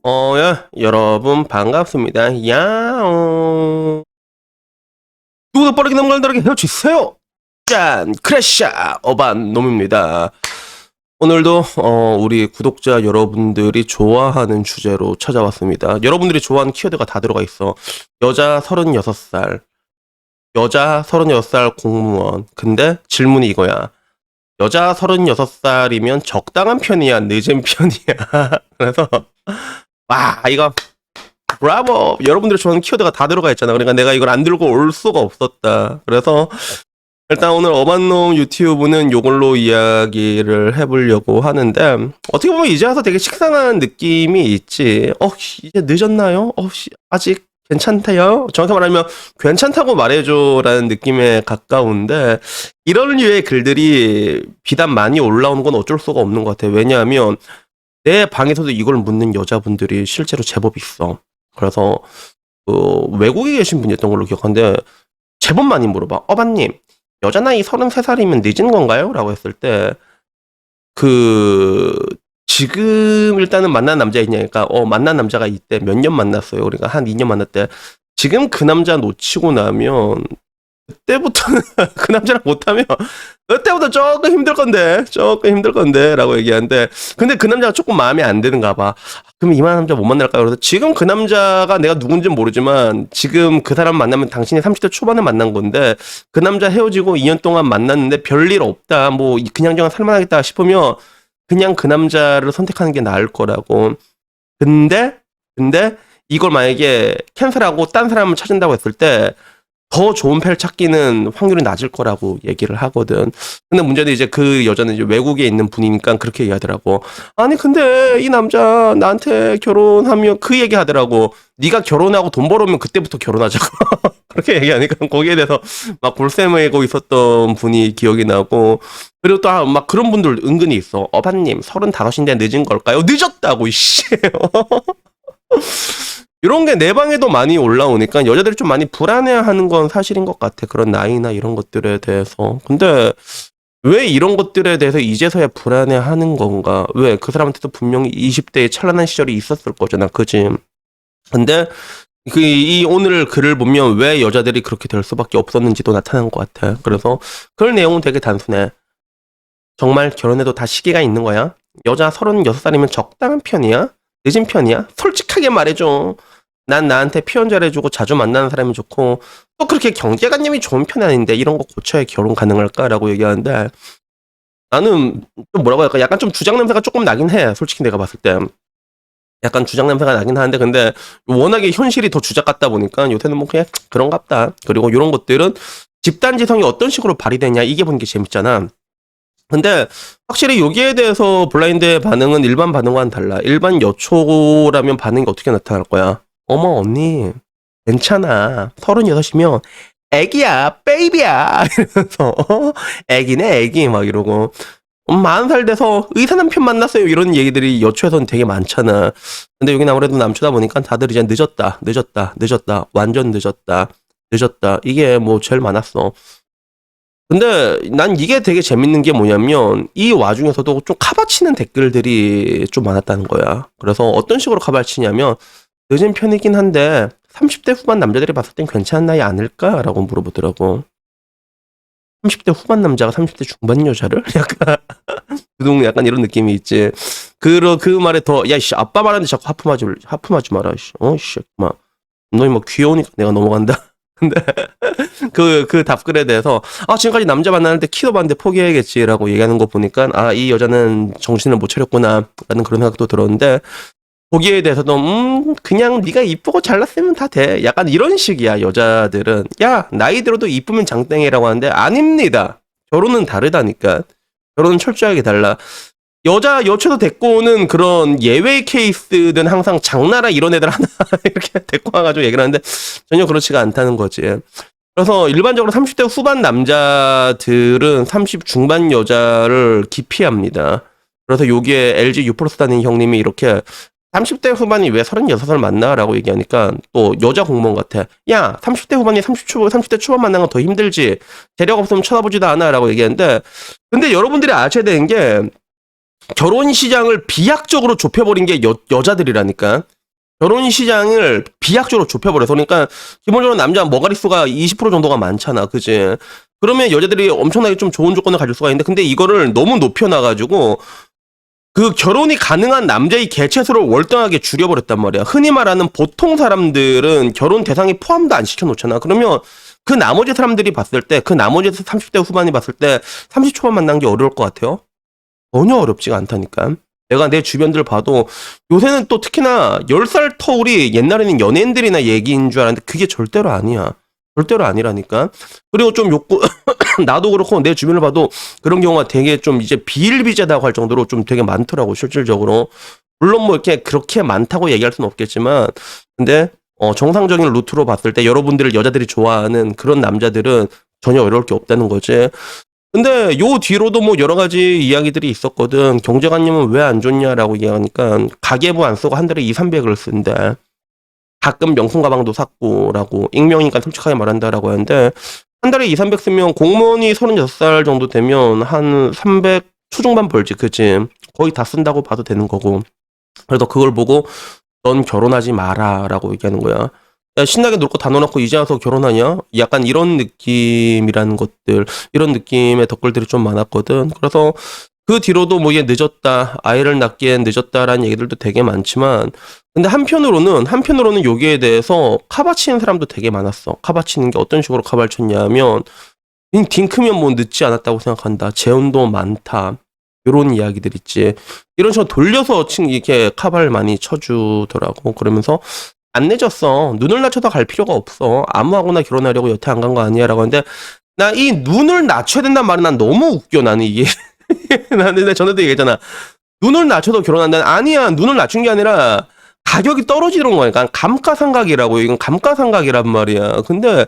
여러분 반갑습니다. 야옹. 누구도 빠르게 넘갈다르게 헤어지세요. 짠! 크래샤! 어반 놈입니다. 오늘도 우리 구독자 여러분들이 좋아하는 주제로 찾아왔습니다. 여러분들이 좋아하는 키워드가 다 들어가 있어. 여자 36살. 여자 36살 공무원. 근데 질문이 이거야. 여자 36살이면 적당한 편이야? 늦은 편이야? 그래서 이거 브라보! 여러분들이 좋아하는 키워드가 다 들어가 있잖아. 그러니까 내가 이걸 안 들고 올 수가 없었다. 그래서 일단 오늘 어반놈 유튜브는 요걸로 이야기를 해보려고 하는데, 어떻게 보면 이제 와서 되게 식상한 느낌이 있지. 이제 늦었나요? 아직 괜찮대요? 정확히 말하면 괜찮다고 말해줘라는 느낌에 가까운데, 이런 류의 글들이 비단 많이 올라오는 건 어쩔 수가 없는 것 같아. 왜냐하면 내 방에서도 이걸 묻는 여자분들이 실제로 제법 있어. 그래서 외국에 계신 분이었던 걸로 기억하는데 제법 많이 물어봐. 어반님, 여자 나이 33살이면 늦은 건가요? 라고 했을 때 지금 일단은 만난 남자 있냐니까 만난 남자가 이때 몇 년 만났어요. 그러니까 한 2년 만났대. 지금 그 남자 놓치고 나면 그때부터는 그 남자랑 못하면 그때부터 조금 힘들 건데 라고 얘기하는데, 근데 그 남자가 조금 마음에 안 드는가 봐. 그럼 이만한 남자 못 만날까요? 그래서 지금 그 남자가 내가 누군지는 모르지만 지금 그 사람 만나면 당신이 30대 초반에 만난 건데, 그 남자 헤어지고 2년 동안 만났는데 별일 없다, 뭐 그냥저냥 살만하겠다 싶으면 그냥 그 남자를 선택하는 게 나을 거라고. 근데 이걸 만약에 캔슬하고 딴 사람을 찾는다고 했을 때 더 좋은 패를 찾기는 확률이 낮을 거라고 얘기를 하거든. 근데 문제는 이제 그 여자는 이제 외국에 있는 분이니까 그렇게 얘기하더라고. 아니 근데 이 남자 나한테 결혼하면 그 얘기 하더라고. 네가 결혼하고 돈 벌어오면 그때부터 결혼하자고. 그렇게 얘기하니까 거기에 대해서 막 골쌤하고 있었던 분이 기억이 나고. 그리고 또 막 그런 분들 은근히 있어. 어반님 35인데 늦은 걸까요? 늦었다고 이씨. 이런 게 내 방에도 많이 올라오니까 여자들이 좀 많이 불안해하는 건 사실인 것 같아. 그런 나이나 이런 것들에 대해서. 근데 왜 이런 것들에 대해서 이제서야 불안해하는 건가? 왜? 그 사람한테도 분명히 20대의 찬란한 시절이 있었을 거잖아. 그지? 근데 이 오늘 글을 보면 왜 여자들이 그렇게 될 수밖에 없었는지도 나타난 것 같아. 그래서 그 내용은 되게 단순해. 정말 결혼해도 다 시기가 있는 거야? 여자 36살이면 적당한 편이야? 늦은 편이야? 솔직하게 말해줘. 난 나한테 표현 잘해주고 자주 만나는 사람이 좋고, 또 그렇게 경제관념이 좋은 편이 아닌데 이런 거 고쳐야 결혼 가능할까라고 얘기하는데, 나는 좀 뭐라고 할까, 약간 좀 주장 냄새가 조금 나긴 해. 솔직히 내가 봤을 때 약간 주장 냄새가 나긴 하는데, 근데 워낙에 현실이 더 주작 같다 보니까 요새는 뭐 그냥 그런갑다. 그리고 이런 것들은 집단지성이 어떤 식으로 발휘되냐, 이게 보는 게 재밌잖아. 근데 확실히 여기에 대해서 블라인드의 반응은 일반 반응과는 달라. 일반 여초라면 반응이 어떻게 나타날 거야? 어머 언니 괜찮아, 36이면 애기야, 베이비야 이러면서 애기네 애기 막 이러고, 40살 돼서 의사 남편 만났어요 이런 얘기들이 여초에서는 되게 많잖아. 근데 여긴 아무래도 남초다 보니까 다들 이제 늦었다 완전 늦었다 이게 뭐 제일 많았어. 근데 난 이게 되게 재밌는 게 뭐냐면 이 와중에서도 좀 카바치는 댓글들이 좀 많았다는 거야. 그래서 어떤 식으로 카바치냐면, 늦은 편이긴 한데 30대 후반 남자들이 봤을 땐 괜찮은 나이 아닐까라고 물어보더라고. 30대 후반 남자가 30대 중반 여자를? 약간 약간 이런 느낌이 있지. 그 말에 더 야씨 아빠 말하는데 자꾸 하품하지 마라. 씨 막 너희 뭐 귀여우니까 내가 넘어간다. 근데 그 답글에 대해서 지금까지 남자 만나는데 키도 봤는데 포기해야겠지라고 얘기하는 거 보니까 이 여자는 정신을 못 차렸구나 라는 그런 생각도 들었는데, 거기에 대해서도 그냥 네가 이쁘고 잘났으면 다 돼, 약간 이런 식이야. 여자들은 야 나이 들어도 이쁘면 장땡이라고 하는데 아닙니다. 결혼은 다르다니까. 결혼은 철저하게 달라. 여초도 데리고 오는 그런 예외 케이스든 항상 장나라 이런 애들 하나 이렇게 데리고 와가지고 얘기를 하는데 전혀 그렇지가 않다는 거지. 그래서 일반적으로 30대 후반 남자들은 30 중반 여자를 기피합니다. 그래서 여기에 LG U+플러스 다니는 형님이 이렇게 30대 후반이 왜 36살 만나라고 얘기하니까 또 여자 공무원 같아. 야 30대 후반이 30대 초반 만나는 건 더 힘들지. 재력 없으면 쳐다보지도 않아 라고 얘기하는데, 근데 여러분들이 아셔야 되는 게 결혼 시장을 비약적으로 좁혀버린 게 여자들이라니까. 결혼 시장을 비약적으로 좁혀버려서. 그러니까 기본적으로 남자 머가리수가 20% 정도가 많잖아, 그지? 그러면 여자들이 엄청나게 좀 좋은 조건을 가질 수가 있는데, 근데 이거를 너무 높여놔가지고 그 결혼이 가능한 남자의 개체수를 월등하게 줄여버렸단 말이야. 흔히 말하는 보통 사람들은 결혼 대상에 포함도 안 시켜놓잖아. 그러면 그 나머지 사람들이 봤을 때, 그 나머지 30대 후반이 봤을 때 30초만 만난 게 어려울 것 같아요? 전혀 어렵지가 않다니까. 내가 내 주변들 봐도 요새는 또 특히나 10살 터울이 옛날에는 연예인들이나 얘기인 줄 알았는데 그게 절대로 아니야. 절대로 아니라니까. 그리고 좀 욕구, 나도 그렇고 내 주변을 봐도 그런 경우가 되게 좀 이제 비일비재다고 할 정도로 좀 되게 많더라고, 실질적으로. 물론 뭐 이렇게 그렇게 많다고 얘기할 수는 없겠지만, 근데 정상적인 루트로 봤을 때 여러분들을 여자들이 좋아하는 그런 남자들은 전혀 어려울 게 없다는 거지. 근데 요 뒤로도 뭐 여러 가지 이야기들이 있었거든. 경제관념은 왜 안 좋냐라고 얘기하니까 가계부 안 쓰고 한 달에 2, 300을 쓴대. 가끔 명품 가방도 샀고라고. 익명이니까 솔직하게 말한다라고 하는데, 한 달에 2, 300 쓰면 공무원이 36살 정도 되면 한 300 초중반 벌지, 그치? 거의 다 쓴다고 봐도 되는 거고. 그래서 그걸 보고 넌 결혼하지 마라라고 얘기하는 거야. 야, 신나게 놀 거 다 넣어놓고 이제 와서 결혼하냐? 약간 이런 느낌이라는 것들, 이런 느낌의 댓글들이 좀 많았거든. 그래서 그 뒤로도 뭐 이게 늦었다, 아이를 낳기엔 늦었다라는 얘기들도 되게 많지만, 근데 한편으로는 여기에 대해서 카바치는 사람도 되게 많았어. 카바치는 게 어떤 식으로 카바를 쳤냐면, 딩크면 뭐 늦지 않았다고 생각한다. 재혼도 많다. 이런 이야기들 있지. 이런 식으로 돌려서 이렇게 카바를 많이 쳐주더라고. 그러면서 안 늦었어. 눈을 낮춰서 갈 필요가 없어. 아무하고나 결혼하려고 여태 안 간 거 아니야 라고 하는데, 나 이 눈을 낮춰야 된다는 말은 난 너무 웃겨, 나는 이게. 나는 근데 전에도 얘기했잖아. 눈을 낮춰도 결혼한다는, 아니야. 눈을 낮춘 게 아니라 가격이 떨어지는 거야. 그러니까 감가상각이라고. 이건 감가상각이란 말이야. 근데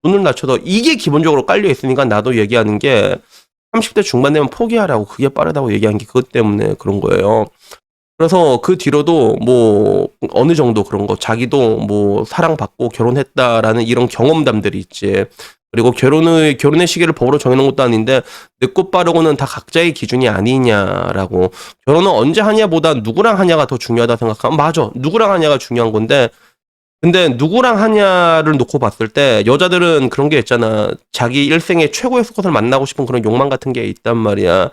눈을 낮춰도 이게 기본적으로 깔려 있으니까 나도 얘기하는 게 30대 중반 되면 포기하라고. 그게 빠르다고 얘기한 게 그것 때문에 그런 거예요. 그래서 그 뒤로도 뭐 어느 정도 그런 거, 자기도 뭐 사랑받고 결혼했다라는 이런 경험담들이 있지. 그리고 결혼의 시기를 법으로 정해놓은 것도 아닌데 늦고 빠르고는 다 각자의 기준이 아니냐라고. 결혼은 언제 하냐보다 누구랑 하냐가 더 중요하다 생각하면, 맞아, 누구랑 하냐가 중요한 건데, 근데 누구랑 하냐를 놓고 봤을 때 여자들은 그런 게 있잖아. 자기 일생의 최고의 수컷을 만나고 싶은 그런 욕망 같은 게 있단 말이야.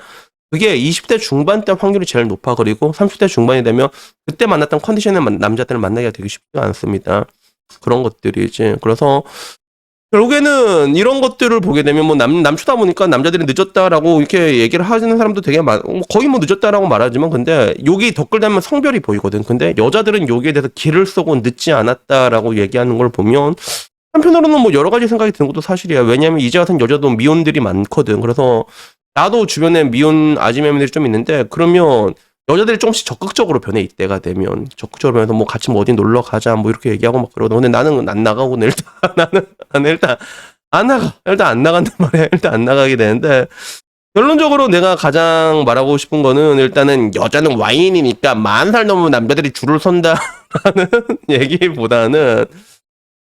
그게 20대 중반 때 확률이 제일 높아. 그리고 30대 중반이 되면 그때 만났던 컨디션의 남자들을 만나기가 되게 쉽지가 않습니다. 그런 것들이지. 그래서 결국에는 이런 것들을 보게 되면 뭐 남추다 보니까 남자들이 늦었다라고 이렇게 얘기를 하시는 사람도 되게 거의 뭐 늦었다라고 말하지만, 근데 여기 댓글 달면 성별이 보이거든. 근데 여자들은 여기에 대해서 기를 쓰고 늦지 않았다라고 얘기하는 걸 보면 한편으로는 뭐 여러 가지 생각이 드는 것도 사실이야. 왜냐면 이제 같은 여자도 미혼들이 많거든. 그래서 나도 주변에 미혼 아지매매들이 좀 있는데, 그러면 여자들이 조금씩 적극적으로 변해. 이때가 되면 적극적으로 변해서 뭐 같이 뭐 어디 놀러 가자 뭐 이렇게 얘기하고 막 그러거든. 근데 나는 안 나가고 일단 나는 일단 안 나가. 일단 안 나간단 말이야. 일단 안 나가게 되는데, 결론적으로 내가 가장 말하고 싶은 거는, 일단은 여자는 와인이니까 40살 넘은 남자들이 줄을 선다라는 얘기보다는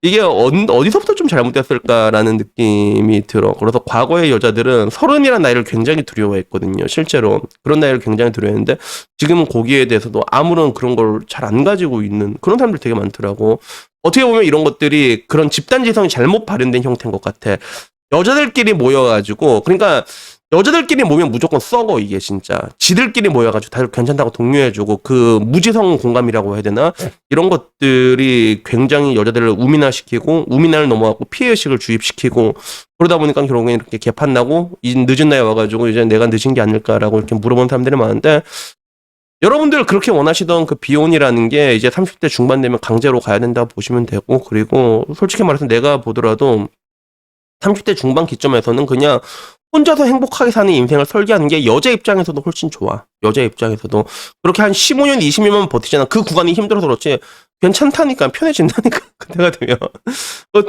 이게 어디서부터 좀 잘못됐을까라는 느낌이 들어. 그래서 과거의 여자들은 30이라는 나이를 굉장히 두려워했거든요. 실제로 그런 나이를 굉장히 두려워했는데, 지금은 거기에 대해서도 아무런 그런 걸 잘 안 가지고 있는 그런 사람들 되게 많더라고. 어떻게 보면 이런 것들이 그런 집단지성이 잘못 발현된 형태인 것 같아. 여자들끼리 모여가지고, 그러니까 여자들끼리 모이면 무조건 썩어, 이게 진짜. 지들끼리 모여가지고 다들 괜찮다고 독려해주고, 그 무지성 공감이라고 해야 되나? 이런 것들이 굉장히 여자들을 우민화시키고, 우민화를 넘어가고 피해의식을 주입시키고, 그러다 보니까 결국엔 이렇게 개판 나고, 이 늦은 나이에 와가지고 이제 내가 늦은 게 아닐까라고 이렇게 물어보는 사람들이 많은데, 여러분들 그렇게 원하시던 그 비혼이라는 게 이제 30대 중반 되면 강제로 가야 된다고 보시면 되고, 그리고 솔직히 말해서 내가 보더라도 30대 중반 기점에서는 그냥 혼자서 행복하게 사는 인생을 설계하는 게 여자 입장에서도 훨씬 좋아. 여자 입장에서도. 그렇게 한 15년, 20년만 버티잖아. 그 구간이 힘들어서 그렇지 괜찮다니까, 편해진다니까. 그때가 되면.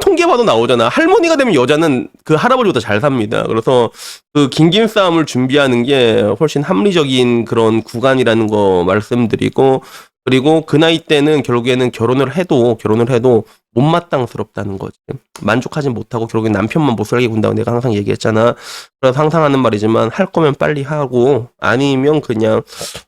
통계 봐도 나오잖아. 할머니가 되면 여자는 그 할아버지보다 잘 삽니다. 그래서 그 긴긴 싸움을 준비하는 게 훨씬 합리적인 그런 구간이라는 거 말씀드리고, 그리고 그 나이 때는 결국에는 결혼을 해도 못마땅스럽다는 거지. 만족하지 못하고 결국엔 남편만 못 살게 군다고 내가 항상 얘기했잖아. 그래서 항상 하는 말이지만 할 거면 빨리 하고 아니면 그냥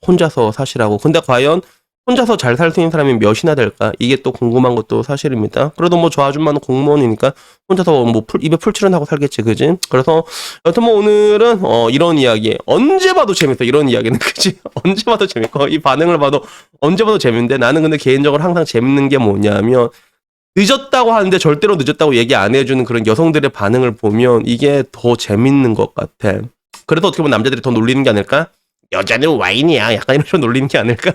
혼자서 사시라고. 근데 과연 혼자서 잘 살 수 있는 사람이 몇이나 될까? 이게 또 궁금한 것도 사실입니다. 그래도 뭐 저 아줌마는 공무원이니까 혼자서 뭐 입에 풀칠은 하고 살겠지, 그지? 그래서 여튼 뭐 오늘은 이런 이야기 언제 봐도 재밌어. 이런 이야기는 그지? 언제 봐도 재밌고 이 반응을 봐도 언제 봐도 재밌는데 나는 근데 개인적으로 항상 재밌는 게 뭐냐면 늦었다고 하는데 절대로 늦었다고 얘기 안 해주는 그런 여성들의 반응을 보면 이게 더 재밌는 것 같아. 그래서 어떻게 보면 남자들이 더 놀리는 게 아닐까? 여자는 와인이야. 약간 이런 식으로 놀리는 게 아닐까?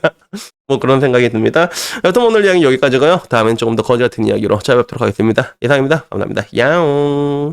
뭐 그런 생각이 듭니다. 여튼 오늘 이야기 여기까지고요. 다음엔 조금 더 거지 같은 이야기로 찾아뵙도록 하겠습니다. 이상입니다. 감사합니다. 야옹.